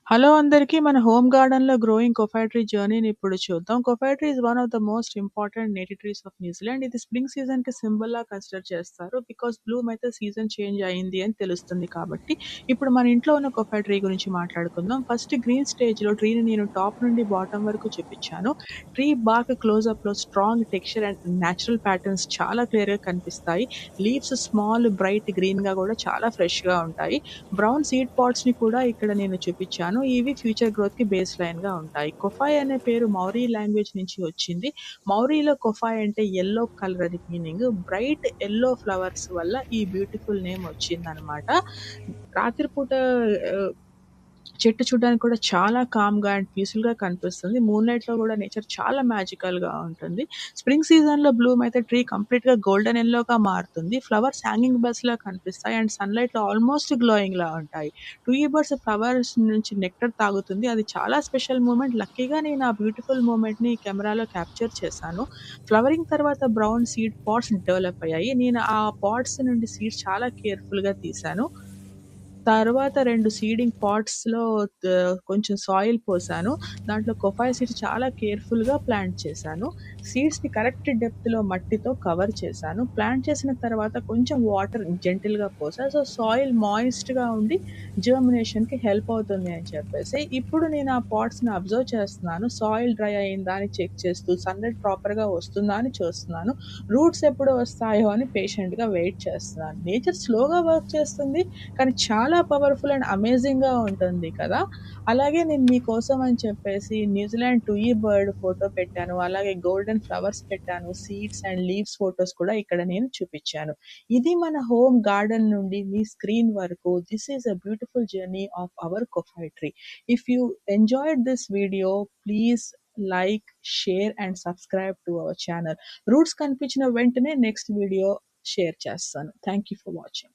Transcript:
Hello అందరికీ. మన home గార్డెన్‌లో గ్రోయింగ్ కొఫై ట్రీ జర్నీని ఇప్పుడు చూద్దాం. Kowhai tree is one of the most important native trees of New Zealand. ఇది స్ప్రింగ్ సీజన్‌కి సింబల్‌లా కన్సిడర్ చేస్తారు. బికాజ్ బ్లూమ్ అయితే సీజన్ చేంజ్ అయింది అని తెలుస్తుంది కాబట్టి. ఇప్పుడు మన ఇంట్లో ఉన్న కొఫై ట్రీ గురించి మాట్లాడుకుందాం. ఫస్ట్ గ్రీన్ స్టేజ్‌లో ట్రీని నేను టాప్ నుండి బాటమ్ వరకు చూపించాను. ట్రీ బార్క్ క్లోజప్‌లో strong texture and natural patterns చాలా క్లియర్‌గా కనిపిస్తాయి. లీవ్స్ స్మాల్ బ్రైట్ గ్రీన్‌గా కూడా చాలా ఫ్రెష్‌గా ఉంటాయి. బ్రౌన్ సీడ్ పాడ్స్‌ని కూడా ఇక్కడ నేను చూపిచ్చాను. ఇవి ఫ్యూచర్ గ్రోత్‌కి బేస్ లైన్‌గా ఉంటాయి. కొఫై అనే పేరు మౌరీ లాంగ్వేజ్ నుంచి వచ్చింది. మౌరీలో కొఫై అంటే యెల్లో కలర్ అని మీనింగ్. బ్రైట్ యెల్లో ఫ్లవర్స్ వల్ల ఈ బ్యూటిఫుల్ నేమ్ వచ్చిందనమాట. రాత్రిపూట ఆహ్, చెట్టు చూడ్డానికి కూడా చాలా కామ్‌గా అండ్ పీస్‌ఫుల్‌గా కనిపిస్తుంది. మూన్‌లైట్‌లో కూడా నేచర్ చాలా మ్యాజికల్‌గా ఉంటుంది. స్ప్రింగ్ సీజన్‌లో బ్లూమ్ అయితే ట్రీ కంప్లీట్‌గా గోల్డెన్ యెల్లోగా మారుతుంది. ఫ్లవర్స్ హ్యాంగింగ్ బడ్స్‌లా కనిపిస్తాయి అండ్ సన్‌లైట్‌లో ఆల్మోస్ట్ గ్లోయింగ్‌లా ఉంటాయి. ట్వీ బర్డ్స్ ఫ్లవర్స్ నుంచి నెక్టర్ తాగుతుంది. అది చాలా స్పెషల్ మూమెంట్. లక్కీగా నేను ఆ బ్యూటిఫుల్ మూమెంట్‌ని కెమెరాలో క్యాప్చర్ చేశాను. ఫ్లవరింగ్ తర్వాత బ్రౌన్ సీడ్ పాడ్స్ డెవలప్ అయ్యాయి. నేను ఆ పాడ్స్ నుండి సీడ్స్ చాలా కేర్‌ఫుల్‌గా తీశాను. తర్వాత 2 సీడింగ్ పాట్స్‌లో కొంచెం సాయిల్ పోసాను. దాంట్లో కొఫై సీడ్స్ చాలా కేర్‌ఫుల్‌గా ప్లాంట్ చేశాను. సీడ్స్‌ని కరెక్ట్ డెప్త్‌లో మట్టితో కవర్ చేశాను. ప్లాంట్ చేసిన తర్వాత కొంచెం వాటర్ జెంటిల్‌గా పోసా. సో, సాయిల్ మాయిస్ట్‌గా ఉండి జర్మినేషన్‌కి హెల్ప్ అవుతుంది అని చెప్పేసి. ఇప్పుడు నేను ఆ పాట్స్‌ని అబ్జర్వ్ చేస్తున్నాను. సాయిల్ డ్రై అయిందా అని చెక్ చేస్తూ, సన్‌లైట్ ప్రాపర్‌గా వస్తుందా అని చూస్తున్నాను. రూట్స్ ఎప్పుడు వస్తాయో అని పేషెంట్‌గా వెయిట్ చేస్తున్నాను. నేచర్ స్లోగా వర్క్ చేస్తుంది. కానీ చాలా పవర్‌ఫుల్ అండ్ అమేజింగ్‌గా ఉంటుంది కదా! అలాగే నేను మీకోసం అని చెప్పేసి న్యూజిలాండ్ టూయి బర్డ్ ఫోటో పెట్టాను. అలాగే గోల్డెన్ ఫ్లవర్స్ పెట్టాను. సీడ్స్ అండ్ లీవ్స్ ఫోటోస్ కూడా ఇక్కడ నేను చూపిచ్చాను. ఇది మన హోమ్ గార్డెన్ నుండి మీ స్క్రీన్ వరకు this is a beautiful journey of our kowhai tree. If you enjoyed this video please like, share and subscribe to our channel. Roots కనిపించిన వెంటనే నెక్స్ట్ వీడియో షేర్ చేస్తాను. Thank you for watching.